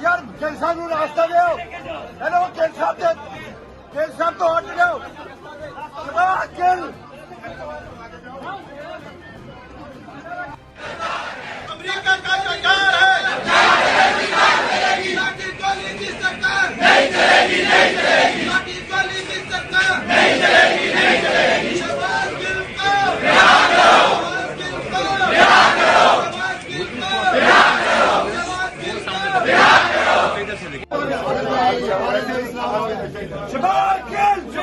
यार गिल साहब रास्ता दो। हेलो गिल साहब तो हट जाओ। शहबाज गिल अमेरिका का जो यार है लाठी गोली की सरकार नहीं चलेगी, नहीं चलेगी। लाठी गोली की सरकार नहीं चलेगी, नहीं चलेगी। शहबाज गिल को रिहा करो, शहबाज गिल को रिहा करो, शहबाज गिल को रिहा करो, शहबाज गिल को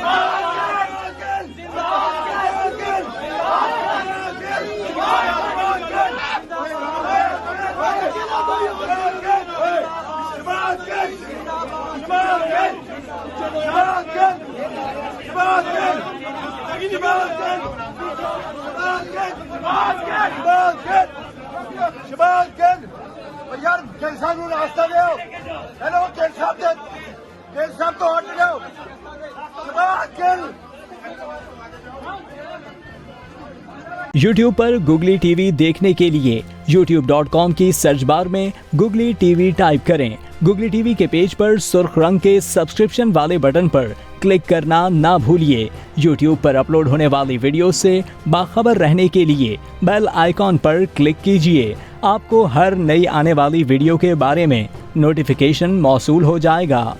शहबाज गिल यार गिल साहब रास्ता दो। हेलो गिल साहब तो हट जाओ। शहबाज गिल YouTube पर गुगली टीवी देखने के लिए youtube.com की सर्च बार में गुगली टीवी टाइप करें। गुगली टीवी के पेज पर सुर्ख रंग के सब्सक्रिप्शन वाले बटन पर क्लिक करना ना भूलिए। YouTube पर अपलोड होने वाली वीडियो से बाखबर रहने के लिए बेल आइकॉन पर क्लिक कीजिए। आपको हर नई आने वाली वीडियो के बारे में नोटिफिकेशन मौसूल हो जाएगा।